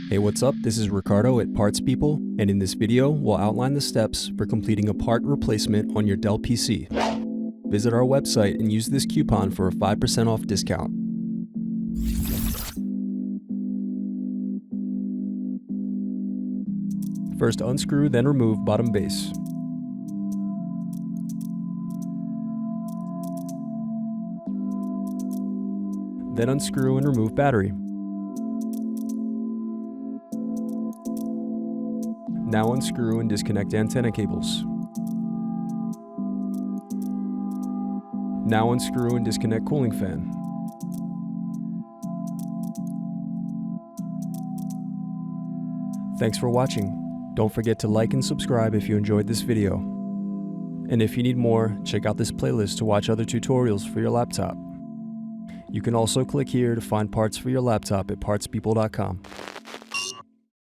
Hey, what's up? This is Ricardo at Parts People, and in this video, we'll outline the steps for completing a part replacement on your Dell PC. Visit our website and use this coupon for a 5% off discount. First, unscrew, then remove bottom base. Then unscrew and remove battery. Now unscrew and disconnect antenna cables. Now unscrew and disconnect cooling fan. Thanks for watching. Don't forget to like and subscribe if you enjoyed this video. And if you need more, check out this playlist to watch other tutorials for your laptop. You can also click here to find parts for your laptop at partspeople.com.